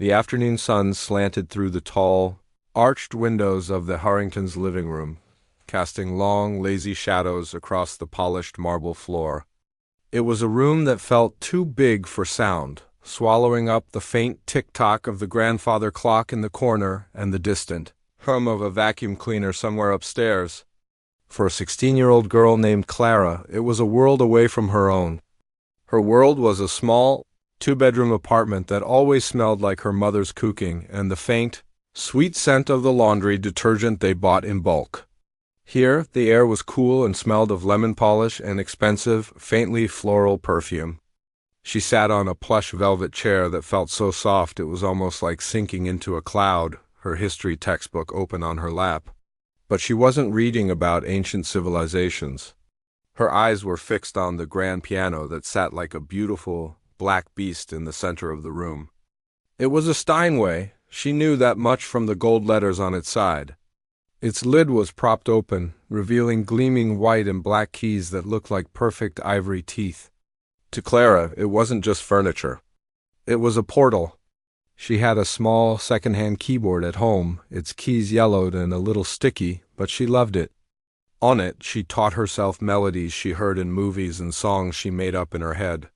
The afternoon sun slanted through the tall, arched windows of the Harringtons' living room, casting long, lazy shadows across the polished marble floor. It was a room that felt too big for sound, swallowing up the faint tick-tock of the grandfather clock in the corner and the distant hum of a vacuum cleaner somewhere upstairs. For a 16-year-old girl named Clara, it was a world away from her own. Her world was a small, two-bedroom apartment that always smelled like her mother's cooking and the faint, sweet scent of the laundry detergent they bought in bulk. Here, the air was cool and smelled of lemon polish and expensive, faintly floral perfume. She sat on a plush velvet chair that felt so soft it was almost like sinking into a cloud, her history textbook open on her lap. But she wasn't reading about ancient civilizations. Her eyes were fixed on the grand piano that sat like a beautiful, black beast in the center of the room. It was a Steinway. She knew that much from the gold letters on its side. Its lid was propped open, revealing gleaming white and black keys that looked like perfect ivory teeth. To Clara, it wasn't just furniture. It was a portal. She had a small, second-hand keyboard at home, its keys yellowed and a little sticky, but she loved it. On it, she taught herself melodies she heard in movies and songs she made up in her head.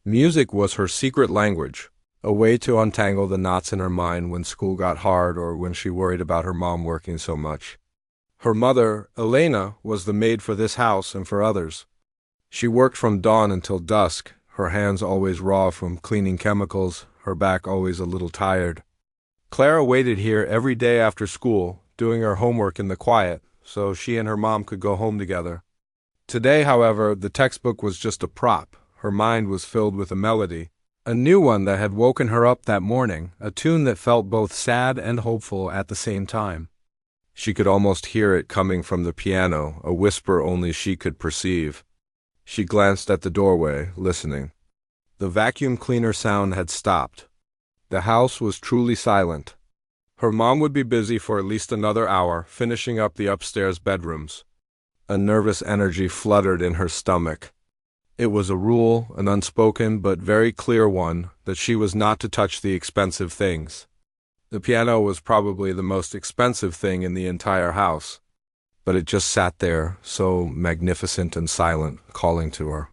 Music was her secret language, a way to untangle the knots in her mind when school got hard or when she worried about her mom working so much. Her mother, Elena, was the maid for this house and for others. She worked from dawn until dusk, her hands always raw from cleaning chemicals, her back always a little tired. Clara waited here every day after school, doing her homework in the quiet, so she and her mom could go home together. Today, however, the textbook was just a prop. Her mind was filled with a melody, a new one that had woken her up that morning, a tune that felt both sad and hopeful at the same time. She could almost hear it coming from the piano, a whisper only she could perceive. She glanced at the doorway, listening. The vacuum cleaner sound had stopped. The house was truly silent. Her mom would be busy for at least another hour, finishing up the upstairs bedrooms. A nervous energy fluttered in her stomach. It was a rule, an unspoken but very clear one, that she was not to touch the expensive things. The piano was probably the most expensive thing in the entire house, but it just sat there, so magnificent and silent, calling to her.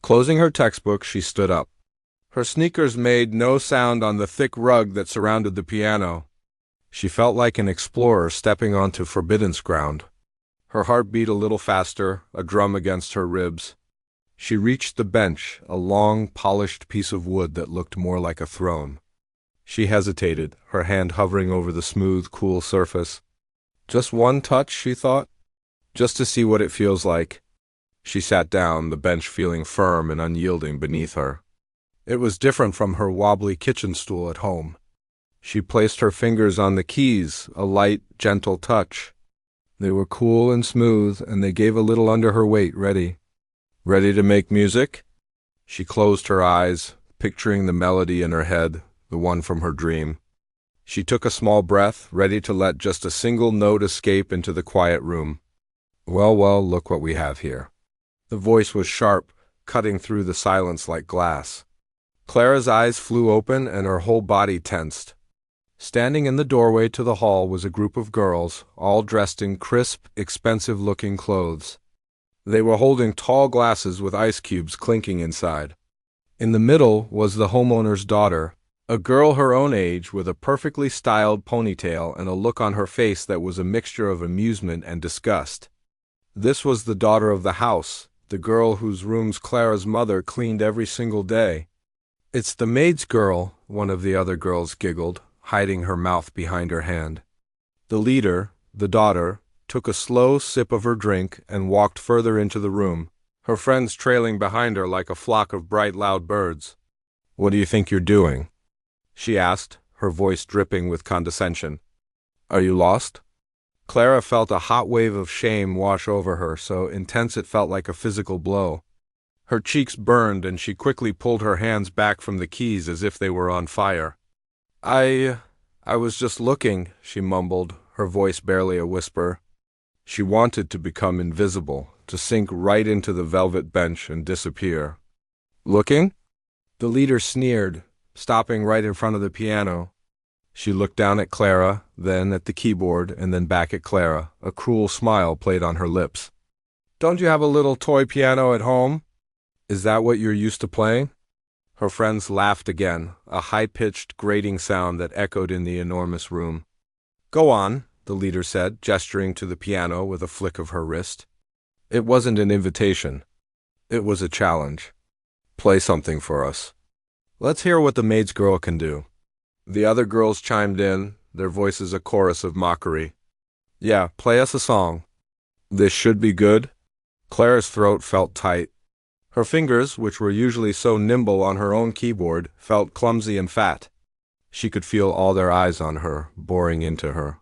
Closing her textbook, she stood up. Her sneakers made no sound on the thick rug that surrounded the piano. She felt like an explorer stepping onto forbidden ground. Her heart beat a little faster, a drum against her ribs. She reached the bench, a long, polished piece of wood that looked more like a throne. She hesitated, her hand hovering over the smooth, cool surface. Just one touch, she thought, just to see what it feels like. She sat down, the bench feeling firm and unyielding beneath her. It was different from her wobbly kitchen stool at home. She placed her fingers on the keys, a light, gentle touch. They were cool and smooth, and they gave a little under her weight, ready. Ready to make music? She closed her eyes, picturing the melody in her head, the one from her dream. She took a small breath, ready to let just a single note escape into the quiet room. Well, look what we have here. The voice was sharp, cutting through the silence like glass. Clara's eyes flew open and her whole body tensed. Standing in the doorway to the hall was a group of girls, all dressed in crisp, expensive-looking clothes. They were holding tall glasses with ice cubes clinking inside. In the middle was the homeowner's daughter, a girl her own age with a perfectly styled ponytail and a look on her face that was a mixture of amusement and disgust. This was the daughter of the house, the girl whose rooms Clara's mother cleaned every single day. "It's the maid's girl," one of the other girls giggled, hiding her mouth behind her hand. The leader, the daughter, took a slow sip of her drink and walked further into the room, her friends trailing behind her like a flock of bright, loud birds. "What do you think you're doing?" she asked, her voice dripping with condescension. "Are you lost?" Clara felt a hot wave of shame wash over her, so intense it felt like a physical blow. Her cheeks burned, and she quickly pulled her hands back from the keys as if they were on fire. I was just looking," she mumbled, her voice barely a whisper. She wanted to become invisible, to sink right into the velvet bench and disappear. "Looking?" The leader sneered. stopping right in front of the piano. She looked down at Clara, then at the keyboard, and then back at Clara. A cruel smile played on her lips. "Don't you have a little toy piano at home? Is that what you're used to playing?" Her friends laughed again, a high-pitched, grating sound that echoed in the enormous room. "Go on," the leader said, gesturing to the piano with a flick of her wrist. It wasn't an invitation. It was a challenge. "Play something for us. Let's hear what the Maid's girl can do." The other girls chimed in, their voices a chorus of mockery. "Yeah, play us a song." "This should be good." Clara's throat felt tight. Her fingers, which were usually so nimble on her own keyboard, felt clumsy and fat. She could feel all their eyes on her, boring into her.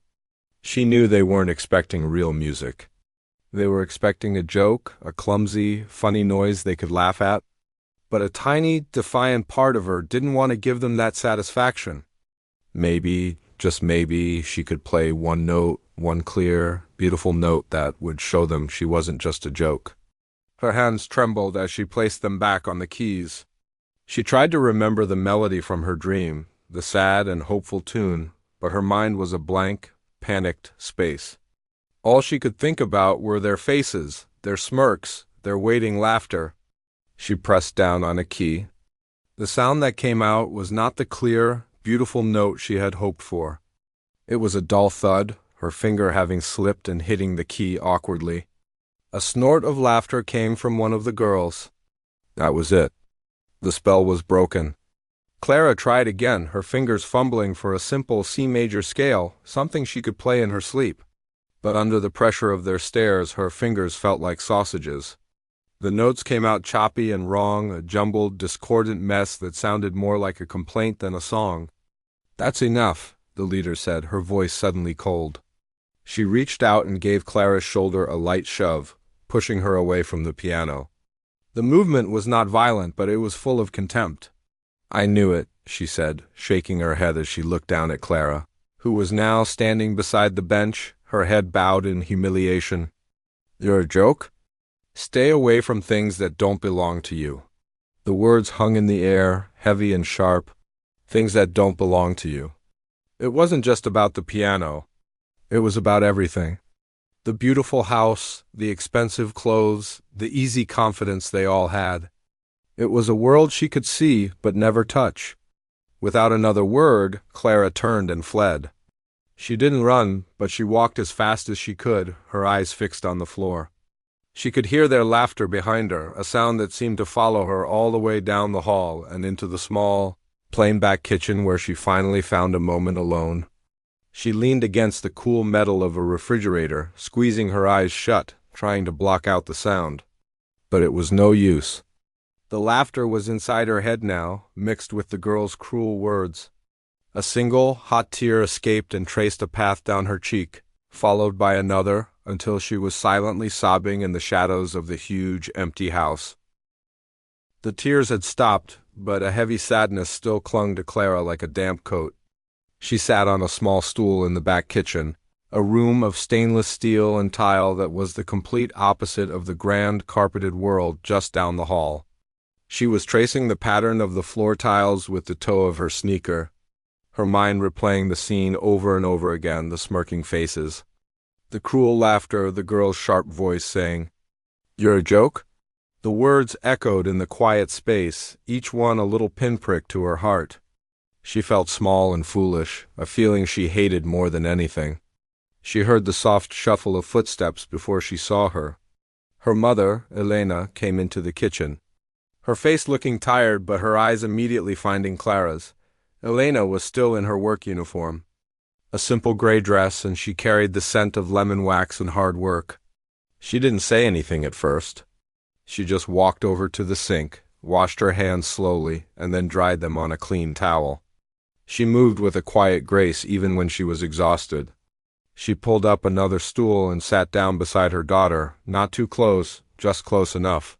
She knew they weren't expecting real music. They were expecting a joke, a clumsy, funny noise they could laugh at. But a tiny, defiant part of her didn't want to give them that satisfaction. Maybe, just maybe, she could play one note, one clear, beautiful note that would show them she wasn't just a joke. Her hands trembled as she placed them back on the keys. She tried to remember the melody from her dream, the sad and hopeful tune, but her mind was a blank, panicked space. All she could think about were their faces, their smirks, their waiting laughter. She pressed down on a key. The sound that came out was not the clear, beautiful note she had hoped for. It was a dull thud, her finger having slipped and hitting the key awkwardly. A snort of laughter came from one of the girls. That was it. The spell was broken. Clara tried again, her fingers fumbling for a simple C major scale, something she could play in her sleep. But under the pressure of their stares, her fingers felt like sausages. The notes came out choppy and wrong, a jumbled, discordant mess that sounded more like a complaint than a song. "That's enough," the leader said, her voice suddenly cold. She reached out and gave Clara's shoulder a light shove, pushing her away from the piano. The movement was not violent, but it was full of contempt. "I knew it," she said, shaking her head as she looked down at Clara, who was now standing beside the bench, her head bowed in humiliation. "You're a joke? Stay away from things that don't belong to you." The words hung in the air, heavy and sharp. Things that don't belong to you. It wasn't just about the piano. It was about everything. The beautiful house, the expensive clothes, the easy confidence they all had. It was a world she could see but never touch. Without another word, Clara turned and fled. She didn't run, but she walked as fast as she could, her eyes fixed on the floor. She could hear their laughter behind her, a sound that seemed to follow her all the way down the hall and into the small, plain-back kitchen where she finally found a moment alone. She leaned against the cool metal of a refrigerator, squeezing her eyes shut, trying to block out the sound. But it was no use. The laughter was inside her head now, mixed with the girl's cruel words. A single, hot tear escaped and traced a path down her cheek, followed by another, until she was silently sobbing in the shadows of the huge, empty house. The tears had stopped, but a heavy sadness still clung to Clara like a damp coat. She sat on a small stool in the back kitchen, a room of stainless steel and tile that was the complete opposite of the grand, carpeted world just down the hall. She was tracing the pattern of the floor tiles with the toe of her sneaker, her mind replaying the scene over and over again, the smirking faces, the cruel laughter, the girl's sharp voice saying, "You're a joke?" The words echoed in the quiet space, each one a little pinprick to her heart. She felt small and foolish, a feeling she hated more than anything. She heard the soft shuffle of footsteps before she saw her. Her mother, Elena, came into the kitchen, her face looking tired but her eyes immediately finding Clara's. Elena was still in her work uniform, a simple gray dress, and she carried the scent of lemon wax and hard work. She didn't say anything at first. She just walked over to the sink, washed her hands slowly, and then dried them on a clean towel. She moved with a quiet grace even when she was exhausted. She pulled up another stool and sat down beside her daughter, not too close, just close enough.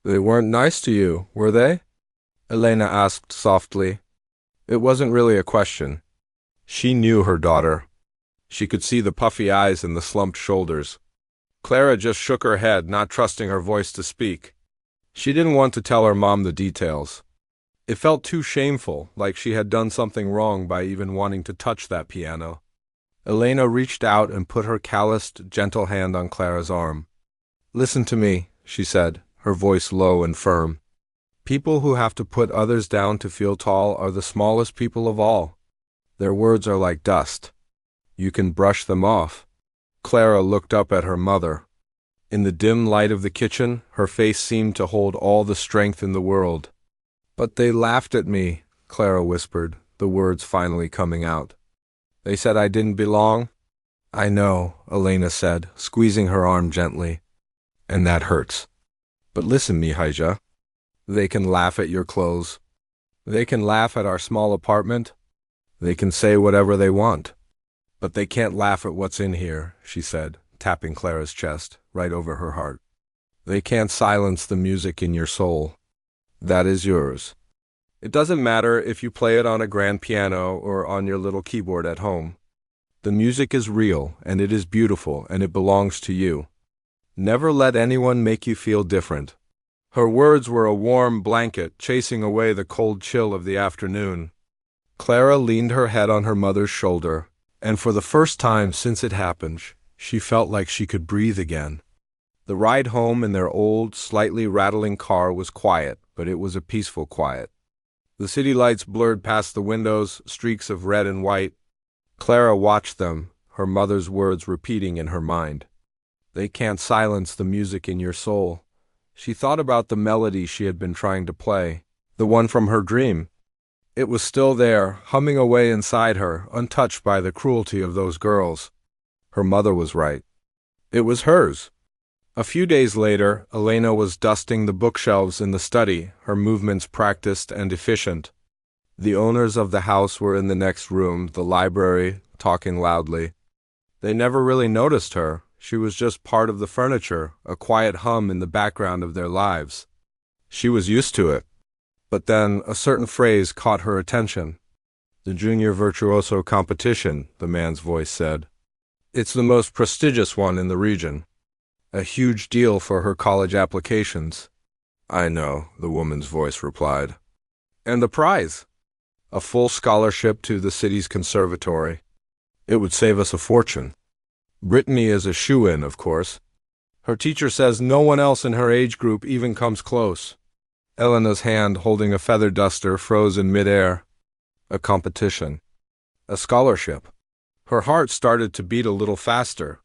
"They weren't nice to you, were they?" Elena asked softly. It wasn't really a question. She knew her daughter. She could see the puffy eyes and the slumped shoulders. Clara just shook her head, not trusting her voice to speak. She didn't want to tell her mom the details. It felt too shameful, like she had done something wrong by even wanting to touch that piano. Elena reached out and put her calloused, gentle hand on Clara's arm. "Listen to me," she said, her voice low and firm. "People who have to put others down to feel tall are the smallest people of all. Their words are like dust. You can brush them off." Clara looked up at her mother. In the dim light of the kitchen, her face seemed to hold all the strength in the world. "But they laughed at me," Clara whispered, the words finally coming out. "They said I didn't belong." "I know," Elena said, squeezing her arm gently. "And that hurts. But listen, Mihajja. They can laugh at your clothes. They can laugh at our small apartment. They can say whatever they want. But they can't laugh at what's in here," she said, tapping Clara's chest, right over her heart. "They can't silence the music in your soul. That is yours. It doesn't matter if you play it on a grand piano or on your little keyboard at home. The music is real, and it is beautiful, and it belongs to you. Never let anyone make you feel different." Her words were a warm blanket chasing away the cold chill of the afternoon. Clara leaned her head on her mother's shoulder, and for the first time since it happened, she felt like she could breathe again. The ride home in their old, slightly rattling car was quiet, but it was a peaceful quiet. The city lights blurred past the windows, streaks of red and white. Clara watched them, her mother's words repeating in her mind. "They can't silence the music in your soul." She thought about the melody she had been trying to play, the one from her dream. It was still there, humming away inside her, untouched by the cruelty of those girls. Her mother was right. It was hers. A few days later, Elena was dusting the bookshelves in the study, her movements practiced and efficient. The owners of the house were in the next room, the library, talking loudly. They never really noticed her. She was just part of the furniture, a quiet hum in the background of their lives. She was used to it. But then a certain phrase caught her attention. "The junior virtuoso competition," the man's voice said. "It's the most prestigious one in the region. A huge deal for her college applications." "I know," the woman's voice replied. "And the prize? A full scholarship to the city's conservatory. It would save us a fortune. Brittany is a shoo-in, of course. Her teacher says no one else in her age group even comes close." Elena's hand holding a feather duster froze in midair. A competition. A scholarship. Her heart started to beat a little faster.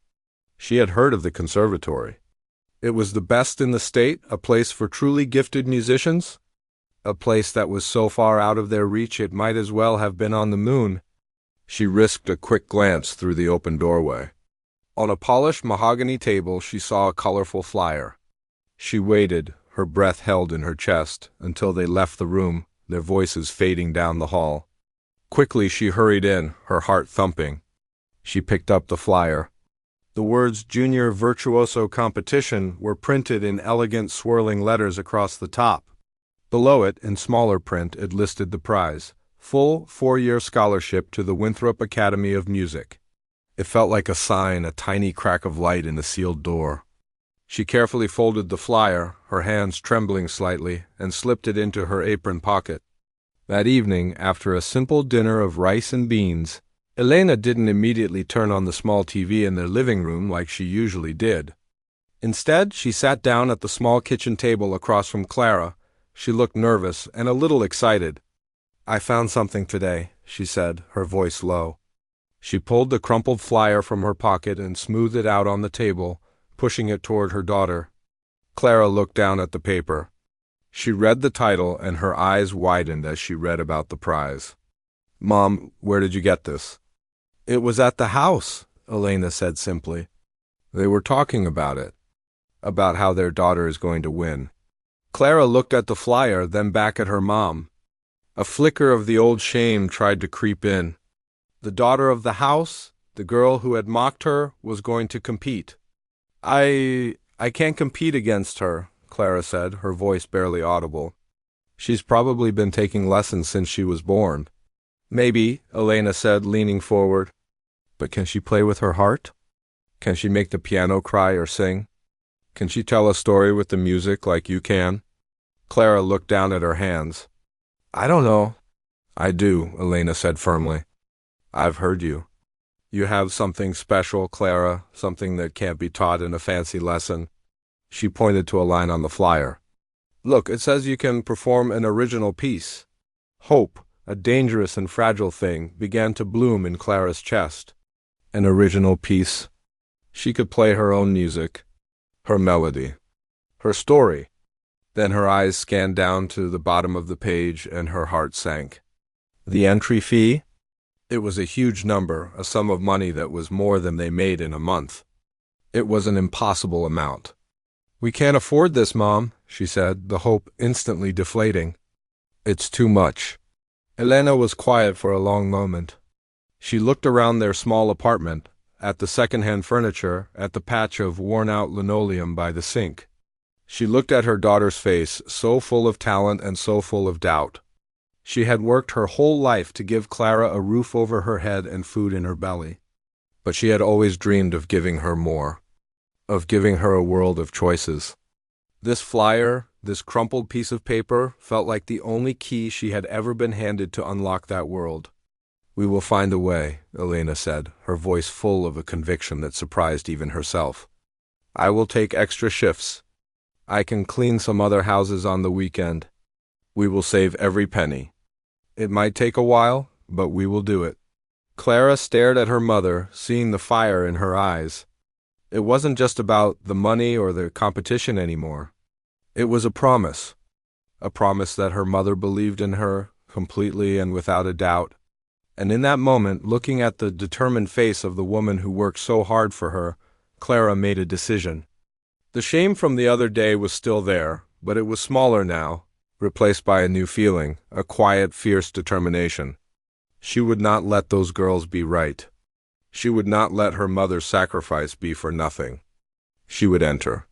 She had heard of the conservatory. It was the best in the state, a place for truly gifted musicians? A place that was so far out of their reach it might as well have been on the moon. She risked a quick glance through the open doorway. On a polished mahogany table she saw a colorful flyer. She waited, her breath held in her chest, until they left the room, their voices fading down the hall. Quickly she hurried in, her heart thumping. She picked up the flyer. The words "Junior Virtuoso Competition" were printed in elegant swirling letters across the top. Below it, in smaller print, it listed the prize: full 4-year scholarship to the Winthrop Academy of Music. It felt like a sign, a tiny crack of light in a sealed door. She carefully folded the flyer, her hands trembling slightly, and slipped it into her apron pocket. That evening, after a simple dinner of rice and beans, Elena didn't immediately turn on the small TV in their living room like she usually did. Instead, she sat down at the small kitchen table across from Clara. She looked nervous and a little excited. "I found something today," she said, her voice low. She pulled the crumpled flyer from her pocket and smoothed it out on the table, pushing it toward her daughter. Clara looked down at the paper. She read the title, and her eyes widened as she read about the prize. "Mom, where did you get this?" "It was at the house," Elena said simply. They were talking about it, about how their daughter is going to win. Clara looked at the flyer, then back at her mom. A flicker of the old shame tried to creep in. The daughter of the house, the girl who had mocked her, was going to compete. I can't compete against her," Clara said, her voice barely audible. "She's probably been taking lessons since she was born." "Maybe," Elena said, leaning forward. "But can she play with her heart? Can she make the piano cry or sing? Can she tell a story with the music like you can?" Clara looked down at her hands. I don't know. I do, Elena said firmly. I've heard you. You have something special, Clara, something that can't be taught in a fancy lesson. She pointed to a line on the flyer. Look, it says you can perform an original piece. Hope, a dangerous and fragile thing, began to bloom in Clara's chest. An original piece. She could play her own music, her melody, her story. Then her eyes scanned down to the bottom of the page and her heart sank. The entry fee? It was a huge number, a sum of money that was more than they made in a month. It was an impossible amount. We can't afford this, Mom, she said, the hope instantly deflating. It's too much. Elena was quiet for a long moment. She looked around their small apartment, at the second-hand furniture, at the patch of worn-out linoleum by the sink. She looked at her daughter's face, so full of talent and so full of doubt. She had worked her whole life to give Clara a roof over her head and food in her belly. But she had always dreamed of giving her more, of giving her a world of choices. This flyer, this crumpled piece of paper, felt like the only key she had ever been handed to unlock that world. We will find a way, Elena said, her voice full of a conviction that surprised even herself. I will take extra shifts. I can clean some other houses on the weekend. We will save every penny. It might take a while, but we will do it. Clara stared at her mother, seeing the fire in her eyes. It wasn't just about the money or the competition anymore. It was a promise that her mother believed in her, completely and without a doubt. And in that moment, looking at the determined face of the woman who worked so hard for her, Clara made a decision. The shame from the other day was still there, but it was smaller now, replaced by a new feeling, a quiet, fierce determination. She would not let those girls be right. She would not let her mother's sacrifice be for nothing. She would enter.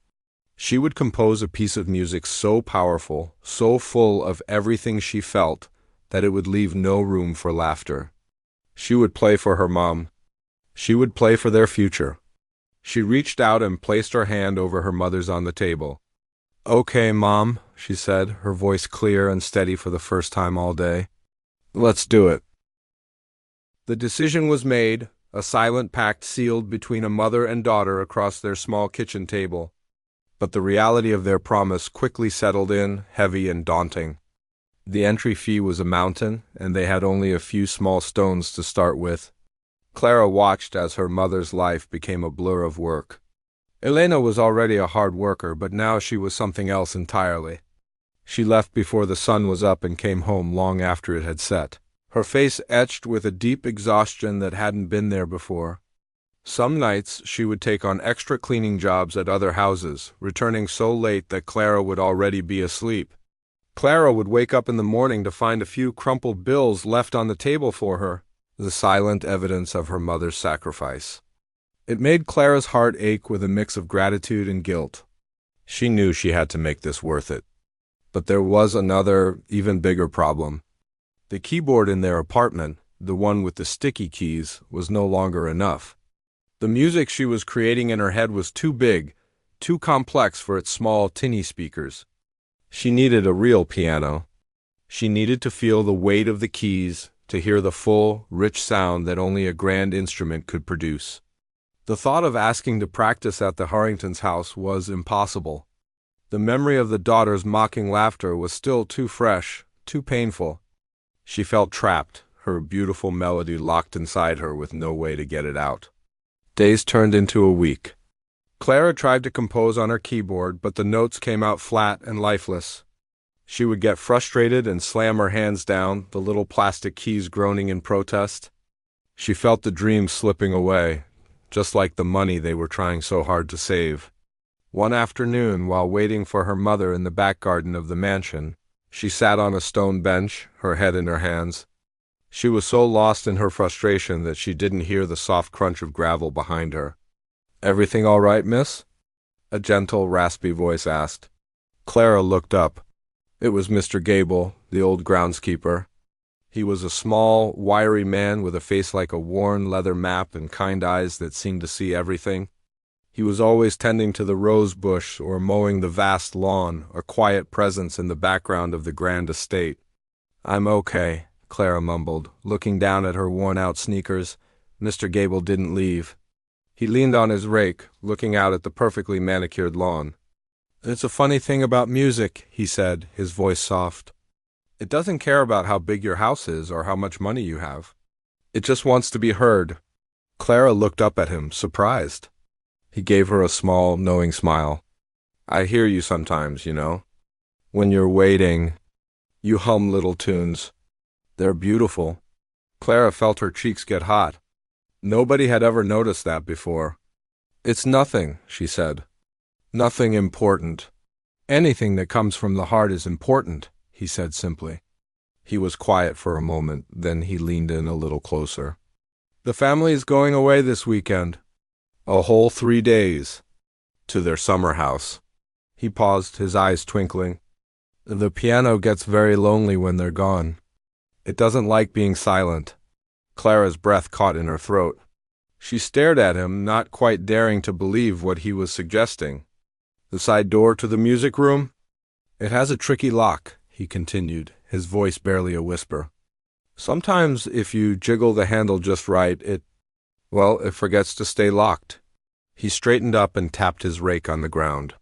She would compose a piece of music so powerful, so full of everything she felt, that it would leave no room for laughter. She would play for her mom. She would play for their future. She reached out and placed her hand over her mother's on the table. Okay, Mom, she said, her voice clear and steady for the first time all day. Let's do it. The decision was made, a silent pact sealed between a mother and daughter across their small kitchen table. But the reality of their promise quickly settled in, heavy and daunting. The entry fee was a mountain, and they had only a few small stones to start with. Clara watched as her mother's life became a blur of work. Elena was already a hard worker, but now she was something else entirely. She left before the sun was up and came home long after it had set, her face etched with a deep exhaustion that hadn't been there before. Some nights she would take on extra cleaning jobs at other houses, returning so late that Clara would already be asleep. Clara would wake up in the morning to find a few crumpled bills left on the table for her, the silent evidence of her mother's sacrifice. It made Clara's heart ache with a mix of gratitude and guilt. She knew she had to make this worth it. But there was another, even bigger problem. The keyboard in their apartment, the one with the sticky keys, was no longer enough. The music she was creating in her head was too big, too complex for its small, tinny speakers. She needed a real piano. She needed to feel the weight of the keys, to hear the full, rich sound that only a grand instrument could produce. The thought of asking to practice at the Harringtons' house was impossible. The memory of the daughter's mocking laughter was still too fresh, too painful. She felt trapped, her beautiful melody locked inside her with no way to get it out. Days turned into a week. Clara tried to compose on her keyboard, but the notes came out flat and lifeless. She would get frustrated and slam her hands down, the little plastic keys groaning in protest. She felt the dream slipping away, just like the money they were trying so hard to save. One afternoon, while waiting for her mother in the back garden of the mansion, she sat on a stone bench, her head in her hands. She was so lost in her frustration that she didn't hear the soft crunch of gravel behind her. "Everything all right, miss?" a gentle, raspy voice asked. Clara looked up. It was Mr. Gable, the old groundskeeper. He was a small, wiry man with a face like a worn leather map and kind eyes that seemed to see everything. He was always tending to the rose bush or mowing the vast lawn, a quiet presence in the background of the grand estate. I'm okay, Clara mumbled, looking down at her worn-out sneakers. Mr. Gable didn't leave. He leaned on his rake, looking out at the perfectly manicured lawn. It's a funny thing about music, he said, his voice soft. It doesn't care about how big your house is or how much money you have. It just wants to be heard. Clara looked up at him, surprised. He gave her a small, knowing smile. I hear you sometimes, you know. When you're waiting, you hum little tunes. They're beautiful. Clara felt her cheeks get hot. Nobody had ever noticed that before. It's nothing, she said. Nothing important. Anything that comes from the heart is important, he said simply. He was quiet for a moment, then he leaned in a little closer. The family is going away this weekend. A whole 3 days. To their summer house. He paused, his eyes twinkling. The piano gets very lonely when they're gone. It doesn't like being silent. Clara's breath caught in her throat. She stared at him, not quite daring to believe what he was suggesting. The side door to the music room? It has a tricky lock, he continued, his voice barely a whisper. Sometimes if you jiggle the handle just right, it forgets to stay locked. He straightened up and tapped his rake on the ground.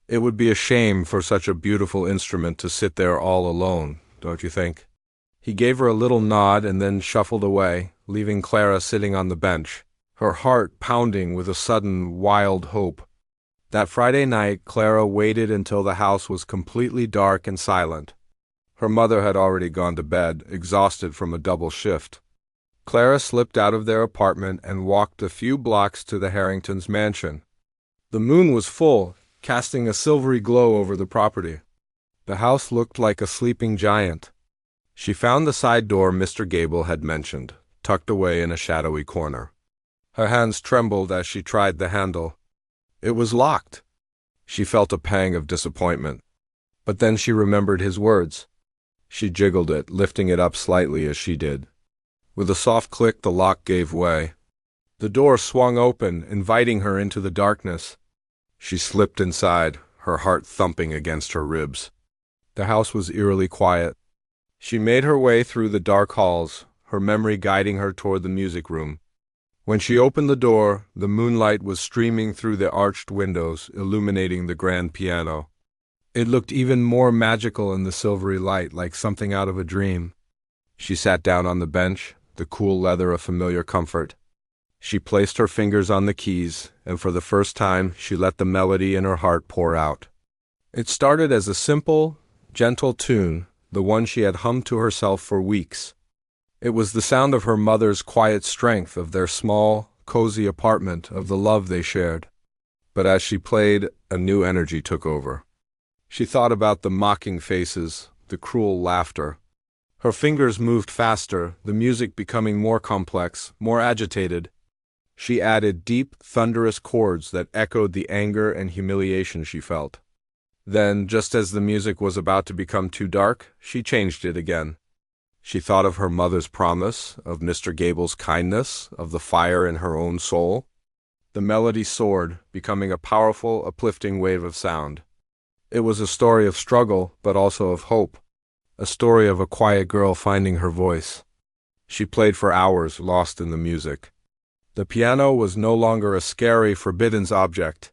It would be a shame for such a beautiful instrument to sit there all alone, don't you think? He gave her a little nod and then shuffled away, leaving Clara sitting on the bench, her heart pounding with a sudden, wild hope. That Friday night, Clara waited until the house was completely dark and silent. Her mother had already gone to bed, exhausted from a double shift. Clara slipped out of their apartment and walked a few blocks to the Harringtons' mansion. The moon was full, casting a silvery glow over the property. The house looked like a sleeping giant. She found the side door Mr. Gable had mentioned, tucked away in a shadowy corner. Her hands trembled as she tried the handle. It was locked. She felt a pang of disappointment. But then she remembered his words. She jiggled it, lifting it up slightly as she did. With a soft click, the lock gave way. The door swung open, inviting her into the darkness. She slipped inside, her heart thumping against her ribs. The house was eerily quiet. She made her way through the dark halls, her memory guiding her toward the music room. When she opened the door, the moonlight was streaming through the arched windows, illuminating the grand piano. It looked even more magical in the silvery light, like something out of a dream. She sat down on the bench, the cool leather a familiar comfort. She placed her fingers on the keys, and for the first time she let the melody in her heart pour out. It started as a simple, gentle tune, the one she had hummed to herself for weeks. It was the sound of her mother's quiet strength, of their small, cozy apartment, of the love they shared. But as she played, a new energy took over. She thought about the mocking faces, the cruel laughter. Her fingers moved faster, the music becoming more complex, more agitated. She added deep, thunderous chords that echoed the anger and humiliation she felt. Then, just as the music was about to become too dark, she changed it again. She thought of her mother's promise, of Mr. Gable's kindness, of the fire in her own soul. The melody soared, becoming a powerful, uplifting wave of sound. It was a story of struggle, but also of hope. A story of a quiet girl finding her voice. She played for hours, lost in the music. The piano was no longer a scary, forbidden object.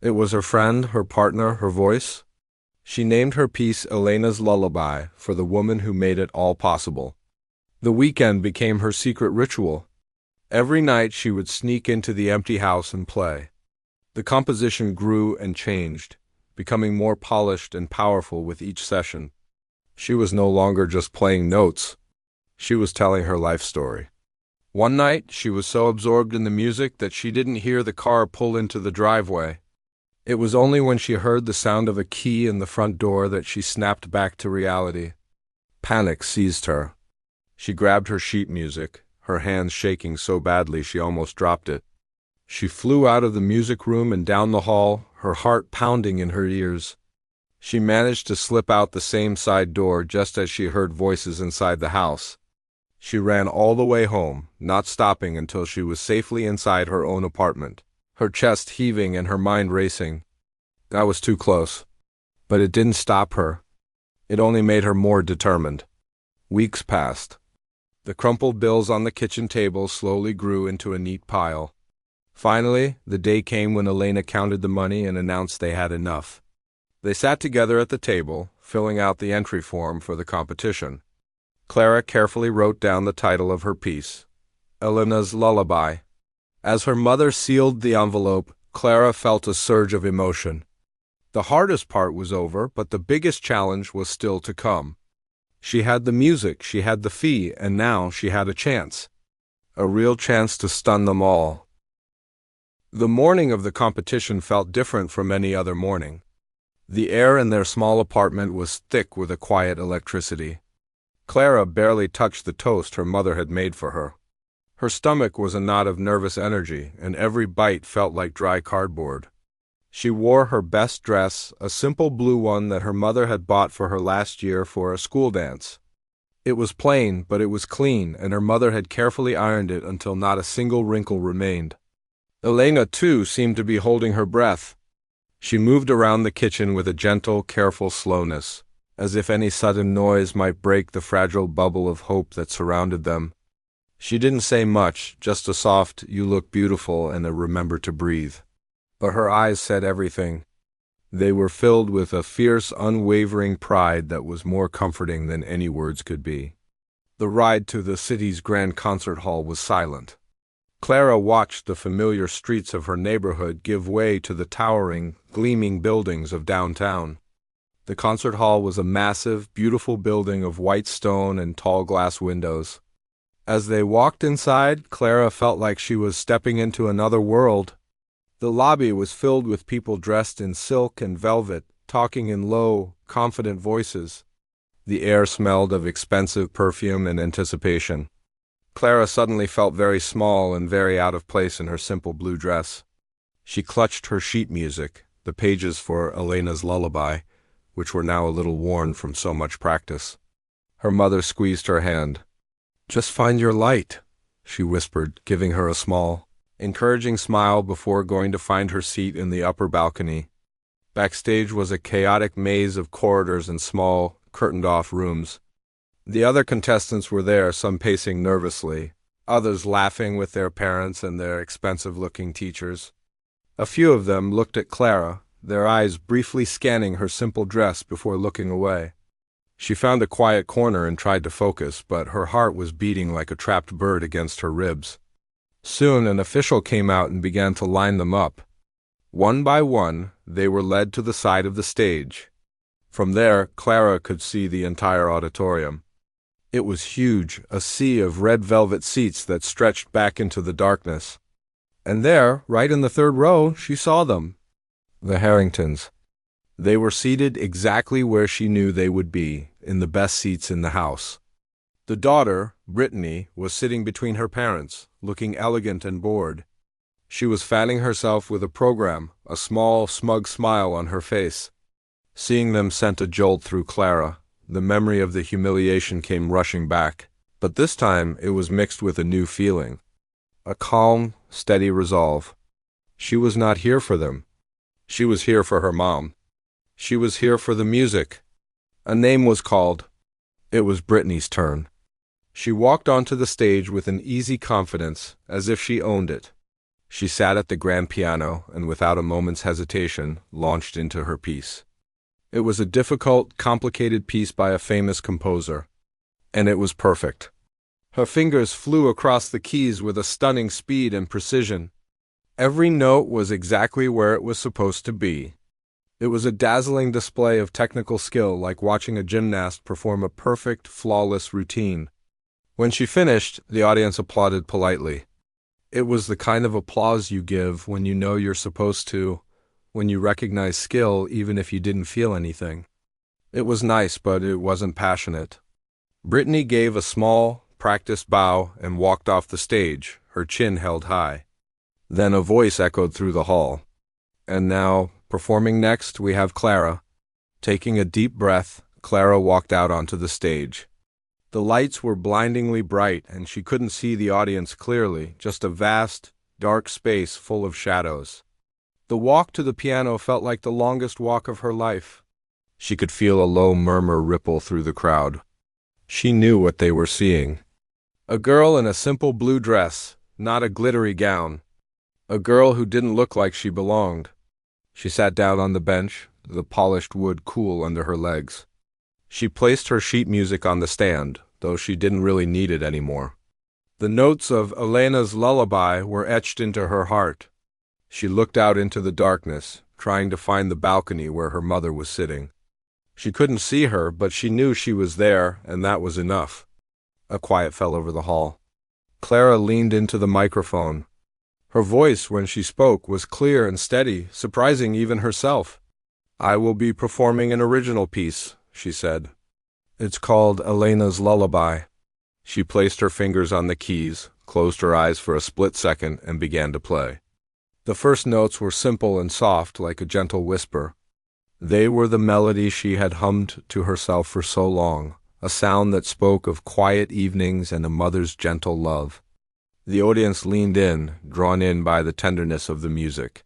It was her friend, her partner, her voice. She named her piece Elena's Lullaby, for the woman who made it all possible. The weekend became her secret ritual. Every night she would sneak into the empty house and play. The composition grew and changed, becoming more polished and powerful with each session. She was no longer just playing notes. She was telling her life story. One night, she was so absorbed in the music that she didn't hear the car pull into the driveway. It was only when she heard the sound of a key in the front door that she snapped back to reality. Panic seized her. She grabbed her sheet music, her hands shaking so badly she almost dropped it. She flew out of the music room and down the hall, her heart pounding in her ears. She managed to slip out the same side door just as she heard voices inside the house. She ran all the way home, not stopping until she was safely inside her own apartment, her chest heaving and her mind racing. That was too close. But it didn't stop her. It only made her more determined. Weeks passed. The crumpled bills on the kitchen table slowly grew into a neat pile. Finally, the day came when Elena counted the money and announced they had enough. They sat together at the table, filling out the entry form for the competition. Clara carefully wrote down the title of her piece, Elena's Lullaby. As her mother sealed the envelope, Clara felt a surge of emotion. The hardest part was over, but the biggest challenge was still to come. She had the music, she had the fee, and now she had a chance. A real chance to stun them all. The morning of the competition felt different from any other morning. The air in their small apartment was thick with a quiet electricity. Clara barely touched the toast her mother had made for her. Her stomach was a knot of nervous energy, and every bite felt like dry cardboard. She wore her best dress, a simple blue one that her mother had bought for her last year for a school dance. It was plain, but it was clean, and her mother had carefully ironed it until not a single wrinkle remained. Elena, too, seemed to be holding her breath. She moved around the kitchen with a gentle, careful slowness, as if any sudden noise might break the fragile bubble of hope that surrounded them. She didn't say much, just a soft, "You look beautiful," and a "Remember to breathe." But her eyes said everything. They were filled with a fierce, unwavering pride that was more comforting than any words could be. The ride to the city's grand concert hall was silent. Clara watched the familiar streets of her neighborhood give way to the towering, gleaming buildings of downtown. The concert hall was a massive, beautiful building of white stone and tall glass windows. As they walked inside, Clara felt like she was stepping into another world. The lobby was filled with people dressed in silk and velvet, talking in low, confident voices. The air smelled of expensive perfume and anticipation. Clara suddenly felt very small and very out of place in her simple blue dress. She clutched her sheet music, the pages for Elena's Lullaby, which were now a little worn from so much practice. Her mother squeezed her hand. "Just find your light," she whispered, giving her a small, encouraging smile before going to find her seat in the upper balcony. Backstage was a chaotic maze of corridors and small, curtained-off rooms. The other contestants were there, some pacing nervously, others laughing with their parents and their expensive-looking teachers. A few of them looked at Clara, their eyes briefly scanning her simple dress before looking away. She found a quiet corner and tried to focus, but her heart was beating like a trapped bird against her ribs. Soon an official came out and began to line them up. One by one, they were led to the side of the stage. From there, Clara could see the entire auditorium. It was huge, a sea of red velvet seats that stretched back into the darkness. And there, right in the third row, she saw them. The Harringtons. They were seated exactly where she knew they would be, in the best seats in the house. The daughter, Brittany, was sitting between her parents, looking elegant and bored. She was fanning herself with a program, a small, smug smile on her face. Seeing them sent a jolt through Clara. The memory of the humiliation came rushing back, but this time it was mixed with a new feeling. A calm, steady resolve. She was not here for them. She was here for her mom. She was here for the music. A name was called. It was Brittany's turn. She walked onto the stage with an easy confidence, as if she owned it. She sat at the grand piano and without a moment's hesitation launched into her piece. It was a difficult, complicated piece by a famous composer, and it was perfect. Her fingers flew across the keys with a stunning speed and precision. Every note was exactly where it was supposed to be. It was a dazzling display of technical skill, like watching a gymnast perform a perfect, flawless routine. When she finished, the audience applauded politely. It was the kind of applause you give when you know you're supposed to, when you recognize skill even if you didn't feel anything. It was nice, but it wasn't passionate. Brittany gave a small, practiced bow and walked off the stage, her chin held high. Then a voice echoed through the hall. And now, performing next, we have Clara. Taking a deep breath, Clara walked out onto the stage. The lights were blindingly bright, and she couldn't see the audience clearly, just a vast, dark space full of shadows. The walk to the piano felt like the longest walk of her life. She could feel a low murmur ripple through the crowd. She knew what they were seeing. A girl in a simple blue dress, not a glittery gown. A girl who didn't look like she belonged. She sat down on the bench, the polished wood cool under her legs. She placed her sheet music on the stand, though she didn't really need it anymore. The notes of Elena's lullaby were etched into her heart. She looked out into the darkness, trying to find the balcony where her mother was sitting. She couldn't see her, but she knew she was there, and that was enough. A quiet fell over the hall. Clara leaned into the microphone. Her voice, when she spoke, was clear and steady, surprising even herself. "I will be performing an original piece," she said. "It's called Elena's Lullaby." She placed her fingers on the keys, closed her eyes for a split second, and began to play. The first notes were simple and soft, like a gentle whisper. They were the melody she had hummed to herself for so long, a sound that spoke of quiet evenings and a mother's gentle love. The audience leaned in, drawn in by the tenderness of the music.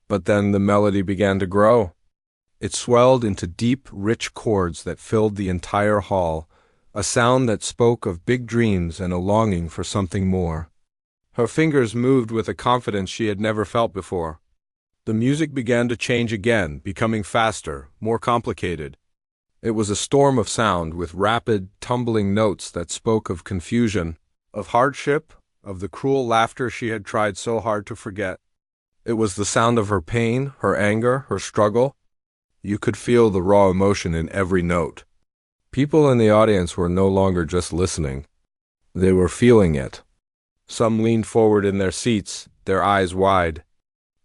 But then the melody began to grow. It swelled into deep, rich chords that filled the entire hall, a sound that spoke of big dreams and a longing for something more. Her fingers moved with a confidence she had never felt before. The music began to change again, becoming faster, more complicated. It was a storm of sound with rapid, tumbling notes that spoke of confusion, of hardship, of the cruel laughter she had tried so hard to forget. It was the sound of her pain, her anger, her struggle. You could feel the raw emotion in every note. People in the audience were no longer just listening. They were feeling it. Some leaned forward in their seats, their eyes wide.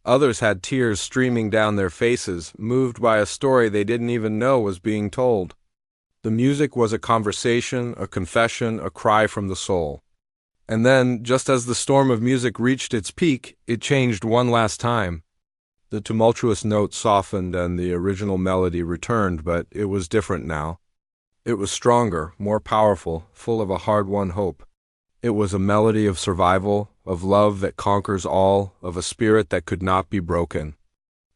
Others had tears streaming down their faces, moved by a story they didn't even know was being told. The music was a conversation, a confession, a cry from the soul. And then, just as the storm of music reached its peak, it changed one last time. The tumultuous notes softened and the original melody returned, but it was different now. It was stronger, more powerful, full of a hard-won hope. It was a melody of survival, of love that conquers all, of a spirit that could not be broken.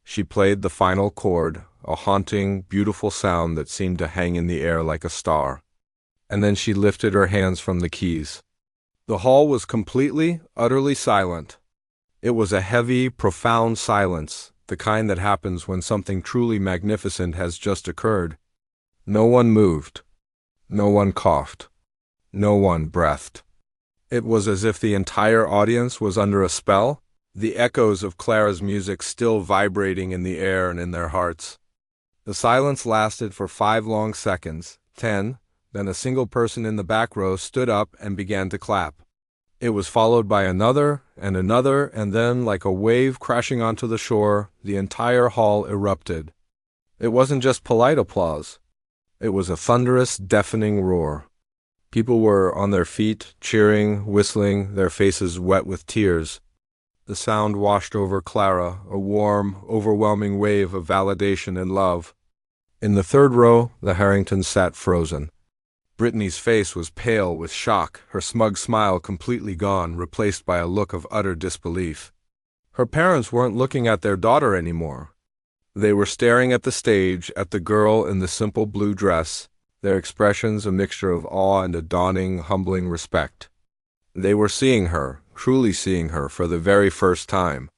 She played the final chord, a haunting, beautiful sound that seemed to hang in the air like a star. And then she lifted her hands from the keys. The hall was completely, utterly silent. It was a heavy, profound silence, the kind that happens when something truly magnificent has just occurred. No one moved. No one coughed. No one breathed. It was as if the entire audience was under a spell, the echoes of Clara's music still vibrating in the air and in their hearts. The silence lasted for 5 long seconds, 10, then a single person in the back row stood up and began to clap. It was followed by another, and then, like a wave crashing onto the shore, the entire hall erupted. It wasn't just polite applause. It was a thunderous, deafening roar. People were on their feet, cheering, whistling, their faces wet with tears. The sound washed over Clara, a warm, overwhelming wave of validation and love. In the third row, the Harringtons sat frozen. Brittany's face was pale with shock, her smug smile completely gone, replaced by a look of utter disbelief. Her parents weren't looking at their daughter anymore. They were staring at the stage, at the girl in the simple blue dress, their expressions a mixture of awe and a dawning, humbling respect. They were seeing her, truly seeing her, for the very first time.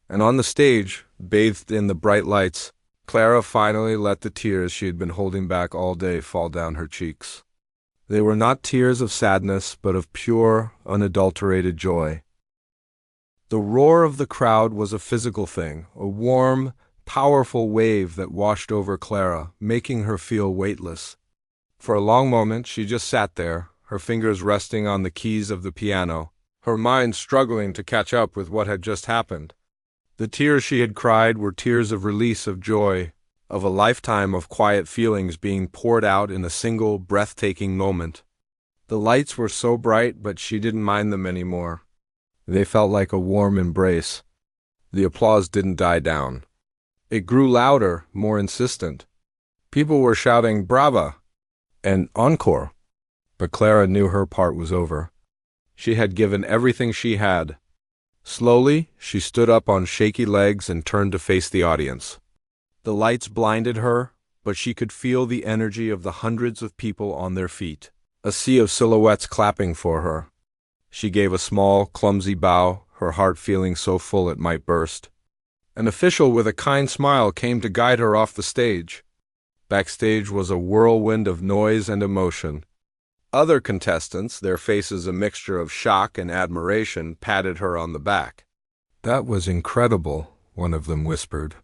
And on the stage, bathed in the bright lights, Clara finally let the tears she had been holding back all day fall down her cheeks. They were not tears of sadness, but of pure, unadulterated joy. The roar of the crowd was a physical thing, a warm, powerful wave that washed over Clara, making her feel weightless. For a long moment she just sat there, her fingers resting on the keys of the piano, her mind struggling to catch up with what had just happened. The tears she had cried were tears of release, of joy, of a lifetime of quiet feelings being poured out in a single, breathtaking moment. The lights were so bright, but she didn't mind them anymore. They felt like a warm embrace. The applause didn't die down. It grew louder, more insistent. People were shouting, "Brava!" and "Encore!" But Clara knew her part was over. She had given everything she had. Slowly, she stood up on shaky legs and turned to face the audience. The lights blinded her, but she could feel the energy of the hundreds of people on their feet. a sea of silhouettes clapping for her. She gave a small, clumsy bow, her heart feeling so full it might burst. An official with a kind smile came to guide her off the stage. Backstage was a whirlwind of noise and emotion. Other contestants, their faces a mixture of shock and admiration, patted her on the back. "That was incredible," one of them whispered.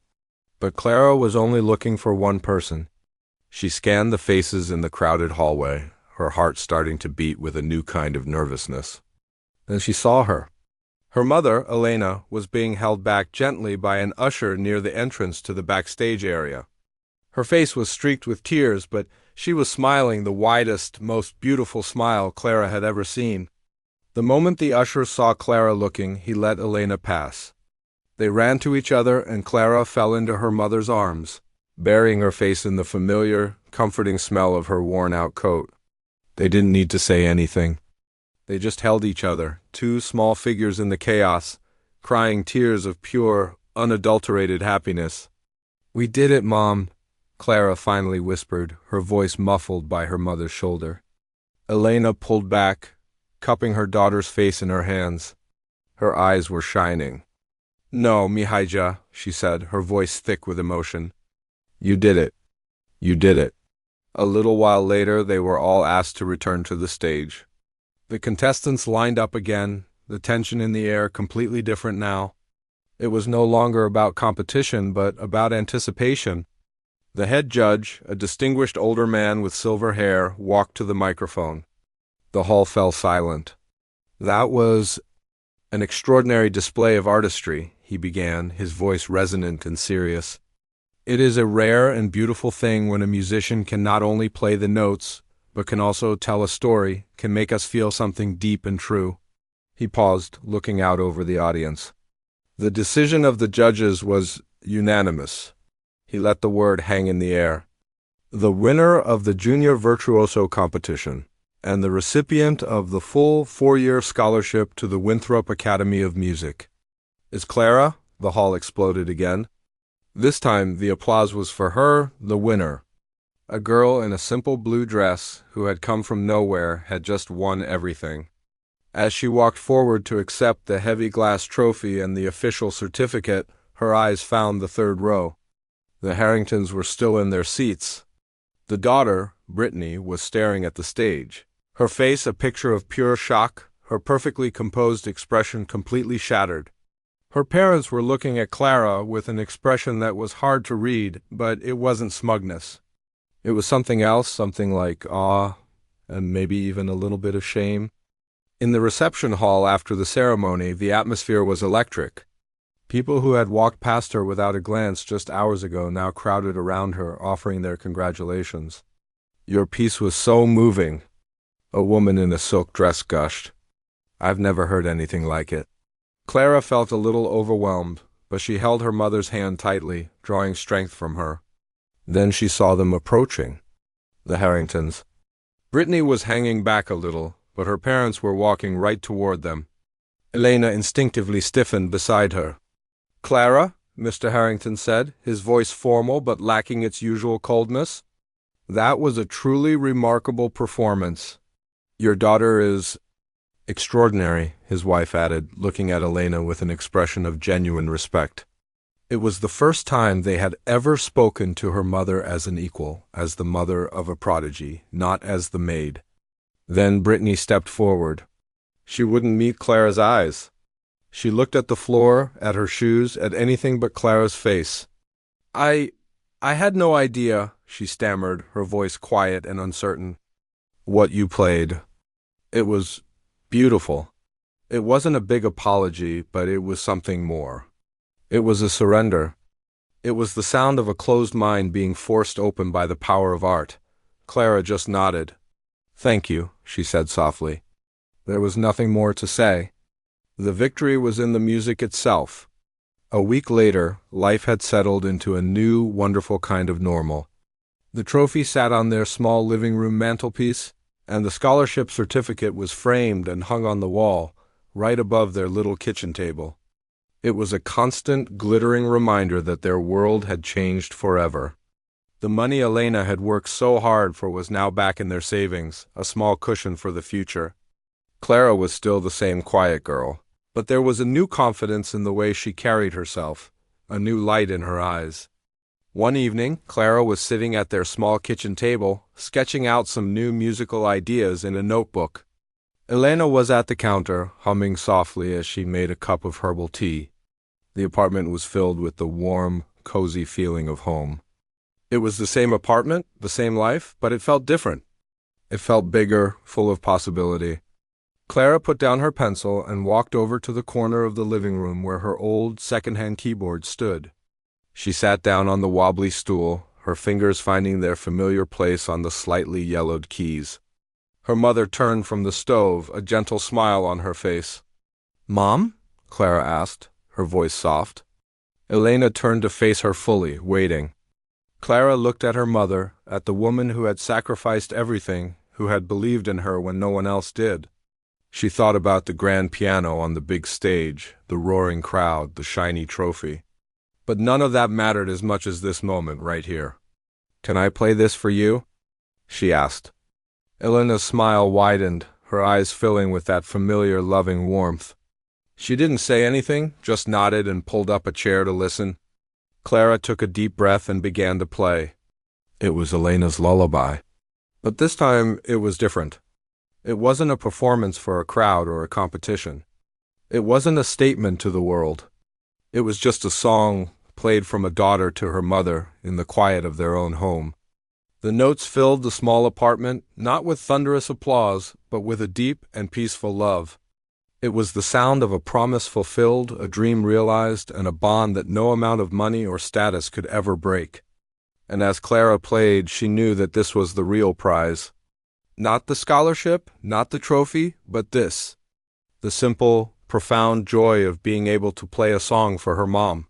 But Clara was only looking for one person. She scanned the faces in the crowded hallway, her heart starting to beat with a new kind of nervousness. Then she saw her. Her mother, Elena, was being held back gently by an usher near the entrance to the backstage area. Her face was streaked with tears, but she was smiling the widest, most beautiful smile Clara had ever seen. The moment the usher saw Clara looking, he let Elena pass. They ran to each other, and Clara fell into her mother's arms, burying her face in the familiar, comforting smell of her worn-out coat. They didn't need to say anything. They just held each other, two small figures in the chaos, crying tears of pure, unadulterated happiness. "We did it, Mom," Clara finally whispered, her voice muffled by her mother's shoulder. Elena pulled back, cupping her daughter's face in her hands. Her eyes were shining. "No, Mihaija," she said, her voice thick with emotion. "You did it. You did it." A little while later, they were all asked to return to the stage. The contestants lined up again, the tension in the air completely different now. It was no longer about competition, but about anticipation. The head judge, a distinguished older man with silver hair, walked to the microphone. The hall fell silent. "That was an extraordinary display of artistry," he began, his voice resonant and serious. "It is a rare and beautiful thing when a musician can not only play the notes, but can also tell a story, can make us feel something deep and true." He paused, looking out over the audience. The decision of the judges was unanimous. He let the word hang in the air. The winner of the Junior Virtuoso competition, and the recipient of the full 4-year scholarship to the Winthrop Academy of Music, is Clara. The hall exploded again. This time the applause was for her, the winner. A girl in a simple blue dress, who had come from nowhere, had just won everything. As she walked forward to accept the heavy glass trophy and the official certificate, her eyes found the third row. The Harringtons were still in their seats. The daughter, Brittany, was staring at the stage. Her face a picture of pure shock, her perfectly composed expression completely shattered. Her parents were looking at Clara with an expression that was hard to read, but it wasn't smugness. It was something else, something like awe, and maybe even a little bit of shame. In the reception hall after the ceremony, the atmosphere was electric. People who had walked past her without a glance just hours ago now crowded around her, offering their congratulations. "Your piece was so moving," a woman in a silk dress gushed. "I've never heard anything like it." Clara felt a little overwhelmed, but she held her mother's hand tightly, drawing strength from her. Then she saw them approaching. The Harringtons. Brittany was hanging back a little, but her parents were walking right toward them. Elena instinctively stiffened beside her. "Clara," Mr. Harrington said, his voice formal but lacking its usual coldness. "That was a truly remarkable performance. Your daughter is extraordinary," his wife added, looking at Elena with an expression of genuine respect. It was the first time they had ever spoken to her mother as an equal, as the mother of a prodigy, not as the maid. Then Brittany stepped forward. She wouldn't meet Clara's eyes. She looked at the floor, at her shoes, at anything but Clara's face. I had no idea," she stammered, her voice quiet and uncertain. "What you played. It was beautiful. It wasn't a big apology, but it was something more. It was a surrender. It was the sound of a closed mind being forced open by the power of art." Clara just nodded. "Thank you," she said softly. There was nothing more to say. The victory was in the music itself. A week later, life had settled into a new, wonderful kind of normal. The trophy sat on their small living room mantelpiece, and the scholarship certificate was framed and hung on the wall, right above their little kitchen table. It was a constant, glittering reminder that their world had changed forever. The money Elena had worked so hard for was now back in their savings, a small cushion for the future. Clara was still the same quiet girl, but there was a new confidence in the way she carried herself, a new light in her eyes. One evening, Clara was sitting at their small kitchen table, sketching out some new musical ideas in a notebook. Elena was at the counter, humming softly as she made a cup of herbal tea. The apartment was filled with the warm, cozy feeling of home. It was the same apartment, the same life, but it felt different. It felt bigger, full of possibility. Clara put down her pencil and walked over to the corner of the living room where her old second-hand keyboard stood. She sat down on the wobbly stool, her fingers finding their familiar place on the slightly yellowed keys. Her mother turned from the stove, a gentle smile on her face. "Mom?" Clara asked, her voice soft. Elena turned to face her fully, waiting. Clara looked at her mother, at the woman who had sacrificed everything, who had believed in her when no one else did. She thought about the grand piano on the big stage, the roaring crowd, the shiny trophy. But none of that mattered as much as this moment right here. "Can I play this for you?" she asked. Elena's smile widened, her eyes filling with that familiar, loving warmth. She didn't say anything, just nodded and pulled up a chair to listen. Clara took a deep breath and began to play. It was Elena's lullaby. But this time it was different. It wasn't a performance for a crowd or a competition. It wasn't a statement to the world. It was just a song played from a daughter to her mother in the quiet of their own home. The notes filled the small apartment, not with thunderous applause, but with a deep and peaceful love. It was the sound of a promise fulfilled, a dream realized, and a bond that no amount of money or status could ever break. And as Clara played, she knew that this was the real prize. Not the scholarship, not the trophy, but this. The simple, profound joy of being able to play a song for her mom.